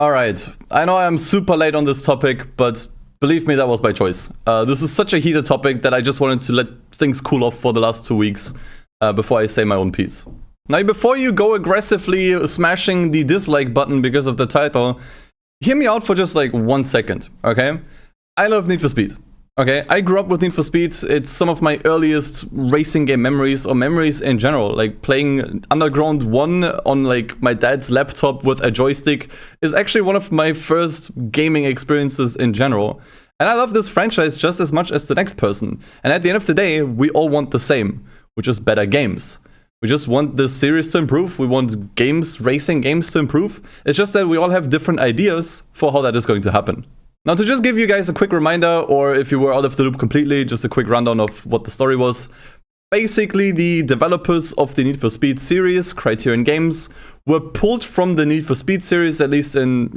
Alright, I know I'm super late on this topic, but believe me, that was by choice. This is such a heated topic that I just wanted to let things cool off for the last 2 weeks before I say my own piece. Now, before you go aggressively smashing the dislike button because of the title, hear me out for just like 1 second, okay? I love Need for Speed. Okay, I grew up with Need for Speed. It's some of my earliest racing game memories, or memories in general. Like playing Underground 1 on like my dad's laptop with a joystick is actually one of my first gaming experiences in general. And I love this franchise just as much as the next person. And at the end of the day, we all want the same, which is better games. We just want the series to improve. We want games, racing games to improve. It's just that we all have different ideas for how that is going to happen. Now, to just give you guys a quick reminder, or if you were out of the loop completely, just a quick rundown of what the story was. Basically, the developers of the Need for Speed series, Criterion Games, were pulled from the Need for Speed series, at least in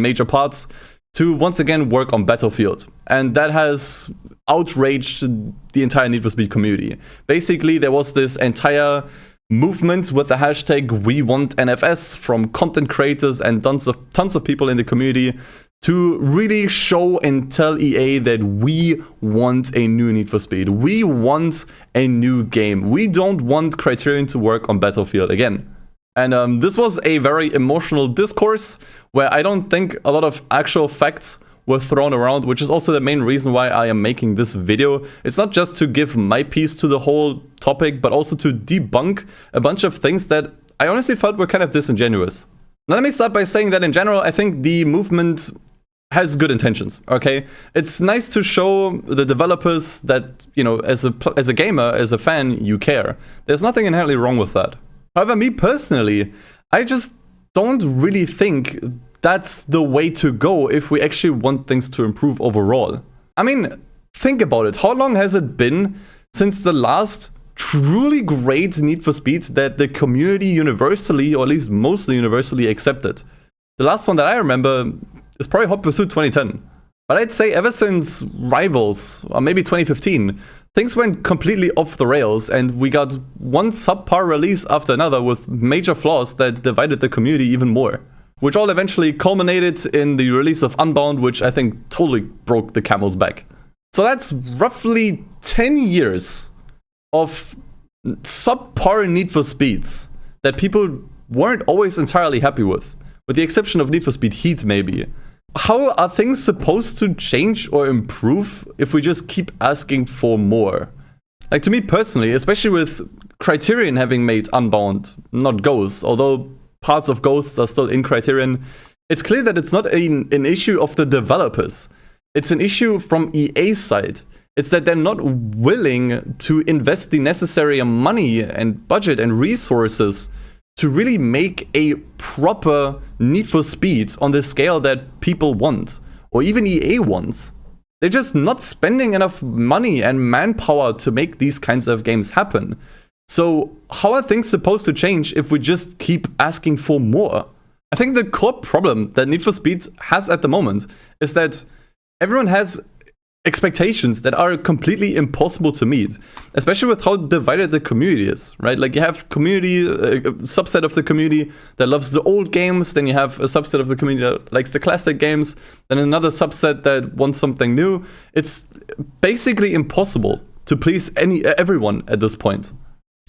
major parts, to once again work on Battlefield. And that has outraged the entire Need for Speed community. Basically, there was this entire movement with the hashtag #WeWantNFS from content creators and tons of people in the community to really show and tell EA that we want a new Need for Speed. We want a new game. We don't want Criterion to work on Battlefield again. And this was a very emotional discourse where I don't think a lot of actual facts were thrown around, which is also the main reason why I am making this video. It's not just to give my piece to the whole topic, but also to debunk a bunch of things that I honestly felt were kind of disingenuous. Now, let me start by saying that in general, I think the movement has good intentions, okay? It's nice to show the developers that, as a gamer, as a fan, you care. There's nothing inherently wrong with that. However, me personally, I just don't really think that's the way to go if we actually want things to improve overall. I mean, think about it. How long has it been since the last truly great Need for Speed that the community universally, or at least mostly universally, accepted? The last one that I remember is probably Hot Pursuit 2010. But I'd say ever since Rivals, or maybe 2015, things went completely off the rails, and we got one subpar release after another with major flaws that divided the community even more. Which all eventually culminated in the release of Unbound, which I think totally broke the camel's back. So that's roughly 10 years of subpar Need for Speeds that people weren't always entirely happy with the exception of Need for Speed Heat, maybe. How are things supposed to change or improve if we just keep asking for more? Like, to me personally, especially with Criterion having made Unbound, not Ghost, although parts of Ghosts are still in Criterion, it's clear that it's not an issue of the developers. It's an issue from EA's side. It's that they're not willing to invest the necessary money and budget and resources to really make a proper Need for Speed on the scale that people want, or even EA wants. They're just not spending enough money and manpower to make these kinds of games happen. So how are things supposed to change if we just keep asking for more? I think the core problem that Need for Speed has at the moment is that everyone has expectations that are completely impossible to meet, especially with how divided the community is, right? Like, you have community, a subset of the community that loves the old games, then you have a subset of the community that likes the classic games, then another subset that wants something new. It's basically impossible to please everyone at this point.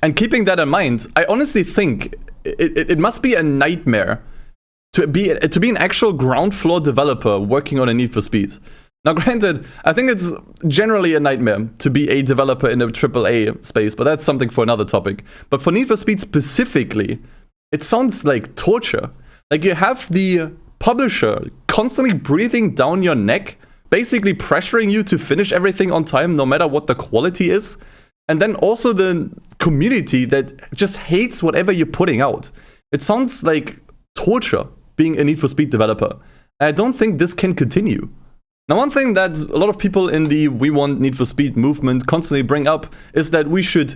And keeping that in mind, I honestly think it must be a nightmare to be an actual ground floor developer working on a Need for Speed. Now, granted, I think it's generally a nightmare to be a developer in the AAA space, but that's something for another topic. But for Need for Speed specifically, it sounds like torture. Like, you have the publisher constantly breathing down your neck, basically pressuring you to finish everything on time, no matter what the quality is. And then also the community that just hates whatever you're putting out. It sounds like torture being a Need for Speed developer. And I don't think this can continue. Now, one thing that a lot of people in the We Want Need for Speed movement constantly bring up is that we should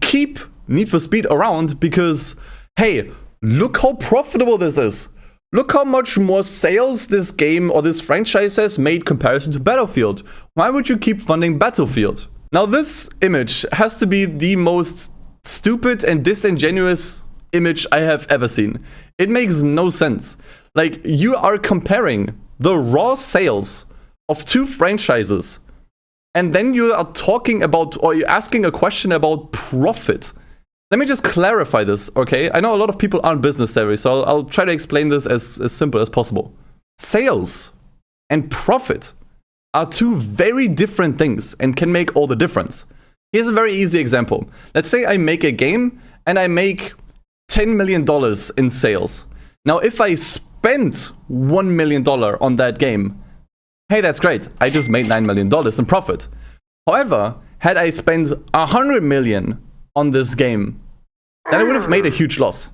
keep Need for Speed around because, hey, look how profitable this is. Look how much more sales this game or this franchise has made comparison to Battlefield. Why would you keep funding Battlefield? Now, this image has to be the most stupid and disingenuous image I have ever seen. It makes no sense. Like, you are comparing the raw sales of two franchises, and then you are talking about, or you're asking a question about profit. Let me just clarify this, okay? I know a lot of people aren't business savvy, so I'll try to explain this as simple as possible. Sales and profit are two very different things and can make all the difference. Here's a very easy example. Let's say I make a game and I make $10 million in sales. Now, if I spend $1 million on that game, hey, that's great. I just made $9 million in profit. However, had I spent $100 million on this game, then I would have made a huge loss.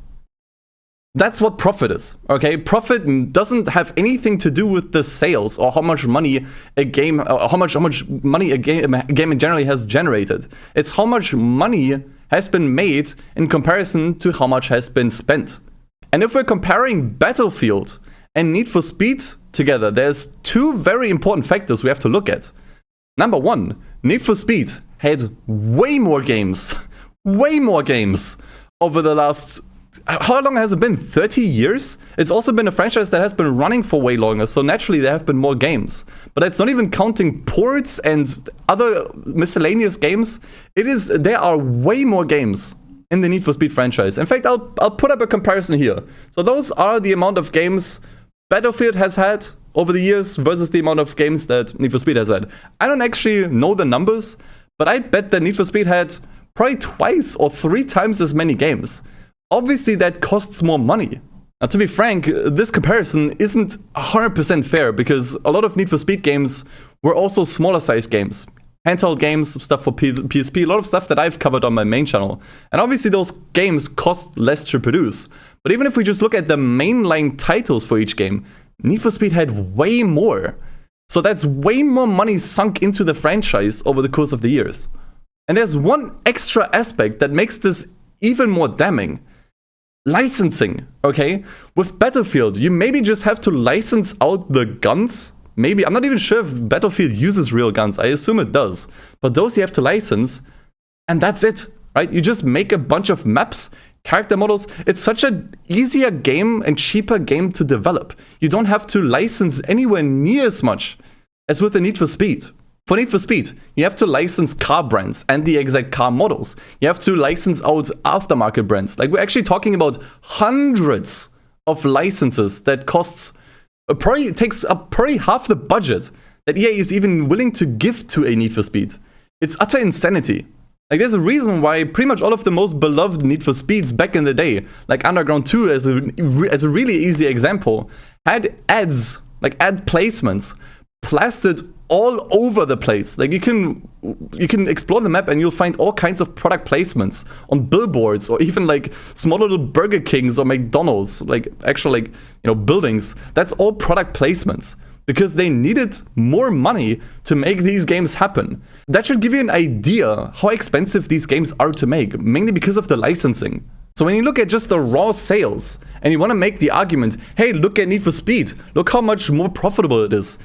That's what profit is, okay? Profit doesn't have anything to do with the sales or how much money a game, or how much money a game generally has generated. It's how much money has been made in comparison to how much has been spent. And if we're comparing Battlefield and Need for Speed together, there's two very important factors we have to look at. Number one, Need for Speed had way more games over the last, how long has it been? 30 years? It's also been a franchise that has been running for way longer, so naturally there have been more games. But that's not even counting ports and other miscellaneous games. There are way more games in the Need for Speed franchise. In fact, I'll put up a comparison here. So those are the amount of games Battlefield has had over the years versus the amount of games that Need for Speed has had. I don't actually know the numbers, but I bet that Need for Speed had probably twice or 3 times as many games. Obviously, that costs more money. Now, to be frank, this comparison isn't 100% fair because a lot of Need for Speed games were also smaller sized games. Handheld games, stuff for PSP, a lot of stuff that I've covered on my main channel. And obviously those games cost less to produce. But even if we just look at the mainline titles for each game, Need for Speed had way more. So that's way more money sunk into the franchise over the course of the years. And there's one extra aspect that makes this even more damning. Licensing, okay? With Battlefield, you maybe just have to license out the guns. Maybe, I'm not even sure if Battlefield uses real guns. I assume it does. But those you have to license, and that's it, right? You just make a bunch of maps, character models. It's such an easier game and cheaper game to develop. You don't have to license anywhere near as much as with the Need for Speed. For Need for Speed, you have to license car brands and the exact car models. You have to license out aftermarket brands. Like, we're actually talking about hundreds of licenses that costs, probably takes up probably half the budget that EA is even willing to give to a Need for Speed. It's utter insanity. Like, there's a reason why pretty much all of the most beloved Need for Speeds back in the day, like Underground 2 as a really easy example, had ads, like ad placements, plastered all over the place. Like, you can explore the map and you'll find all kinds of product placements on billboards or even like small little Burger Kings or McDonald's, like actual, like, you know, buildings. That's all product placements because they needed more money to make these games happen. That should give you an idea how expensive these games are to make, mainly because of the licensing. So when you look at just the raw sales and you want to make the argument, hey, look at Need for Speed, look how much more profitable it is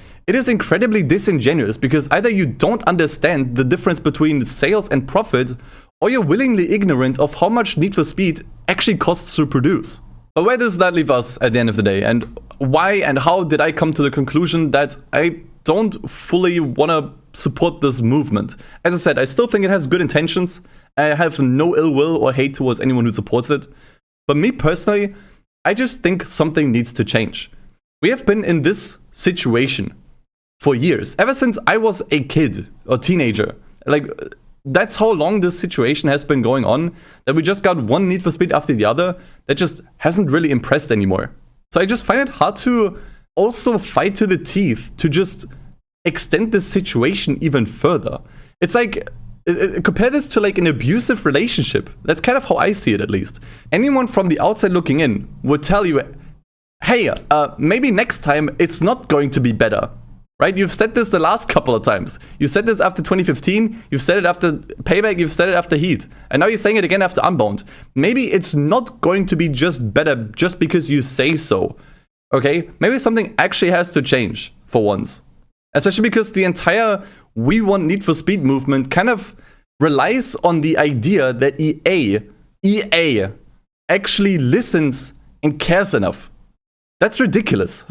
incredibly disingenuous because either you don't understand the difference between sales and profit, or you're willingly ignorant of how much Need for Speed actually costs to produce. But where does that leave us at the end of the day? And why and how did I come to the conclusion that I don't fully want to support this movement? As I said, I still think it has good intentions. I have no ill will or hate towards anyone who supports it. But me personally, I just think something needs to change. We have been in this situation for years, ever since I was a kid or teenager. Like, that's how long this situation has been going on, that we just got one Need for Speed after the other that just hasn't really impressed anymore. So I just find it hard to also fight to the teeth to just extend this situation even further. It's like, compare this to like an abusive relationship. That's kind of how I see it, at least. Anyone from the outside looking in would tell you, hey, maybe next time it's not going to be better. Right? You've said this the last couple of times. You said this after 2015, you've said it after Payback, you've said it after Heat. And now you're saying it again after Unbound. Maybe it's not going to be just better just because you say so. Okay? Maybe something actually has to change for once. Especially because the entire We Want Need for Speed movement kind of relies on the idea that EA actually listens and cares enough. That's ridiculous.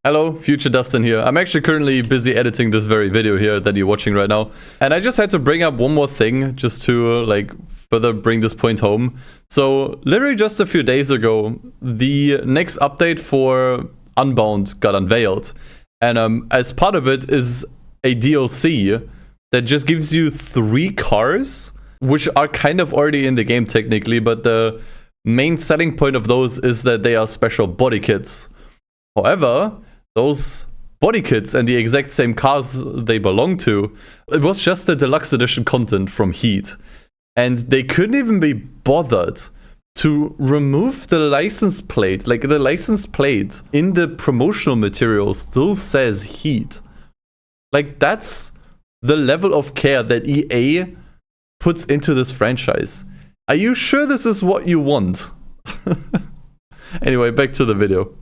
Hello, Future Dustin here. I'm actually currently busy editing this very video here that you're watching right now. And I just had to bring up one more thing just to like further bring this point home. So literally just a few days ago, the next update for Unbound got unveiled. And as part of it is a DLC that just gives you 3 cars, which are kind of already in the game technically, but the main selling point of those is that they are special body kits. However, those body kits and the exact same cars they belong to, it was just the deluxe edition content from Heat. And they couldn't even be bothered to remove the license plate. Like, the license plate in the promotional material still says Heat. Like, that's the level of care that EA puts into this franchise. Are you sure this is what you want? Anyway, back to the video.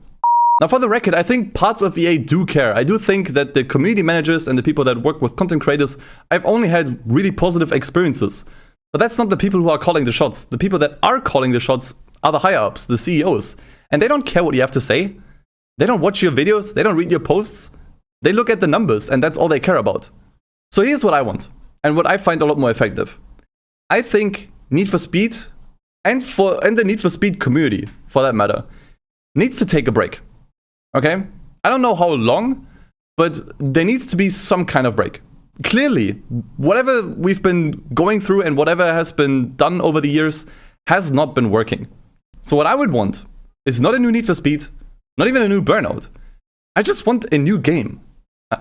Now, for the record, I think parts of EA do care. I do think that the community managers and the people that work with content creators, I've only had really positive experiences. But that's not the people who are calling the shots. The people that are calling the shots are the higher-ups, the CEOs. And they don't care what you have to say. They don't watch your videos. They don't read your posts. They look at the numbers, and that's all they care about. So here's what I want, and what I find a lot more effective. I think Need for Speed, and the Need for Speed community, for that matter, needs to take a break. Okay? I don't know how long, but there needs to be some kind of break. Clearly, whatever we've been going through and whatever has been done over the years has not been working. So what I would want is not a new Need for Speed, not even a new Burnout. I just want a new game.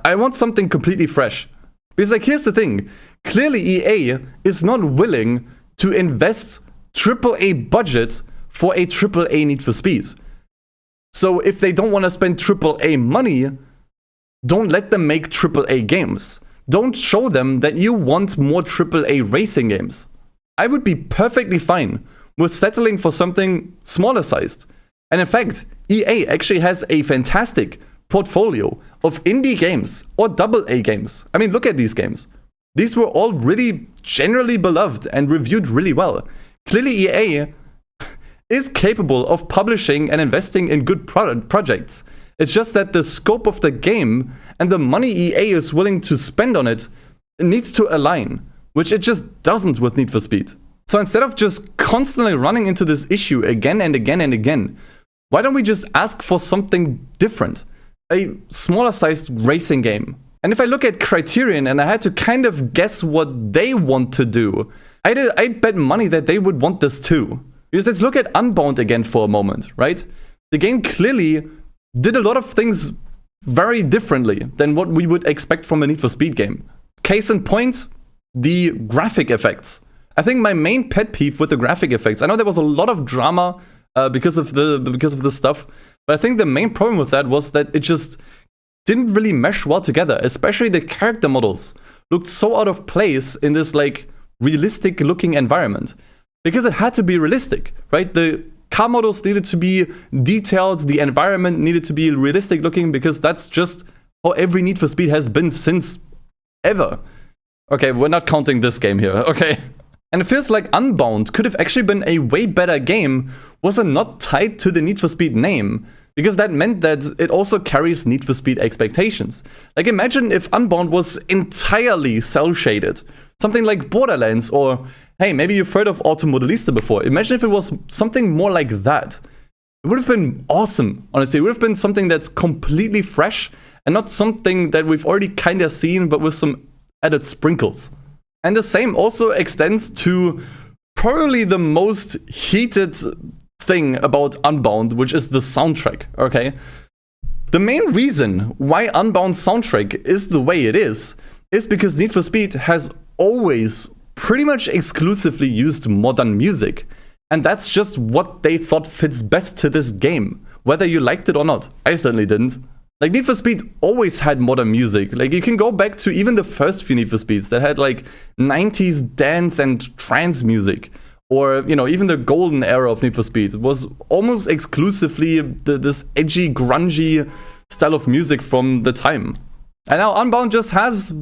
I want something completely fresh. Because, like, here's the thing. Clearly, EA is not willing to invest AAA budget for a AAA Need for Speed. So if they don't want to spend AAA money, don't let them make AAA games. Don't show them that you want more AAA racing games. I would be perfectly fine with settling for something smaller sized. And in fact, EA actually has a fantastic portfolio of indie games or AA games. I mean, look at these games. These were all really generally beloved and reviewed really well. Clearly, EA is capable of publishing and investing in good projects. It's just that the scope of the game and the money EA is willing to spend on it needs to align, which it just doesn't with Need for Speed. So instead of just constantly running into this issue again and again and again, why don't we just ask for something different? A smaller sized racing game. And if I look at Criterion and I had to kind of guess what they want to do, I'd bet money that they would want this too. Because let's look at Unbound again for a moment, right? The game clearly did a lot of things very differently than what we would expect from a Need for Speed game. Case in point, the graphic effects. I think my main pet peeve with the graphic effects, I know there was a lot of drama because of the stuff, but I think the main problem with that was that it just didn't really mesh well together. Especially the character models looked so out of place in this like realistic looking environment. Because it had to be realistic, right? The car models needed to be detailed, the environment needed to be realistic looking, because that's just how every Need for Speed has been since ever. Okay, we're not counting this game here, okay? And it feels like Unbound could have actually been a way better game was it not tied to the Need for Speed name, because that meant that it also carries Need for Speed expectations. Like, imagine if Unbound was entirely cel-shaded. Something like Borderlands, or hey, maybe you've heard of Automodelista before. Imagine if it was something more like that. It would have been awesome, honestly. It would have been something that's completely fresh and not something that we've already kind of seen, but with some added sprinkles. And the same also extends to probably the most heated thing about Unbound, which is the soundtrack, okay? The main reason why Unbound's soundtrack is the way it is because Need for Speed has always pretty much exclusively used modern music. And that's just what they thought fits best to this game, whether you liked it or not. I certainly didn't. Like, Need for Speed always had modern music. Like, you can go back to even the first few Need for Speeds that had like 90s dance and trance music. Or, you know, even the golden era of Need for Speed was almost exclusively this edgy, grungy style of music from the time. And now Unbound just has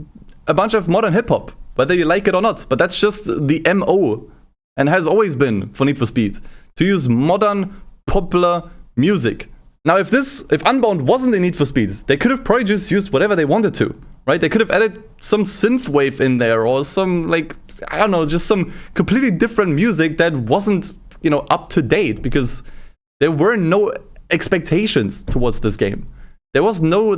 a bunch of modern hip-hop, whether you like it or not. But that's just the MO, and has always been for Need for Speed, to use modern, popular music. Now, if Unbound wasn't in Need for Speed, they could have probably just used whatever they wanted to, right? They could have added some synthwave in there or some, like, I don't know, just some completely different music that wasn't, you know, up to date, because there were no expectations towards this game. There was no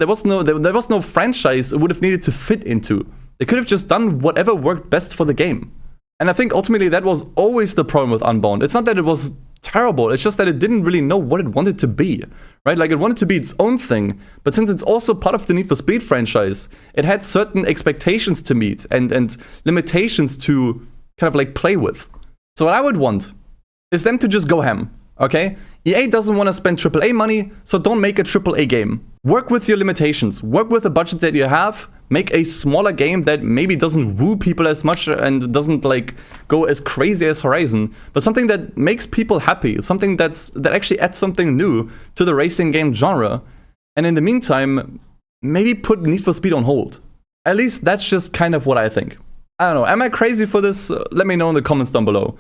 franchise it would have needed to fit into. They could have just done whatever worked best for the game. And I think ultimately that was always the problem with Unbound. It's not that it was terrible, it's just that it didn't really know what it wanted to be, right? Like, it wanted to be its own thing, but since it's also part of the Need for Speed franchise, it had certain expectations to meet and limitations to kind of like play with. So what I would want is them to just go ham, okay? EA doesn't want to spend AAA money, so don't make a AAA game. Work with your limitations, work with the budget that you have, make a smaller game that maybe doesn't woo people as much and doesn't like go as crazy as Horizon, but something that makes people happy, something that actually adds something new to the racing game genre. And in the meantime, maybe put Need for Speed on hold. At least that's just kind of what I think. I don't know, am I crazy for this? Let me know in the comments down below.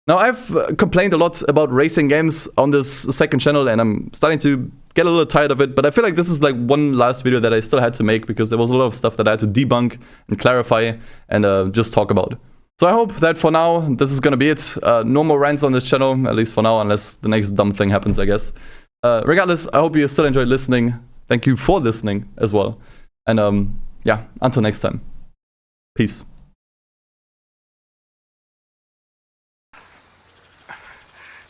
Now, I've complained a lot about racing games on this second channel, and I'm starting to get a little tired of it, but I feel like this is like one last video that I still had to make, because there was a lot of stuff that I had to debunk and clarify and just talk about. So I hope that for now, this is gonna be it. No more rants on this channel, at least for now, unless the next dumb thing happens, I guess. Regardless, I hope you still enjoyed listening. Thank you for listening as well. And yeah, until next time. Peace.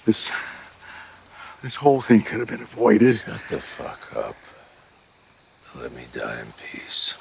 This whole thing could have been avoided. Shut the fuck up. Let me die in peace.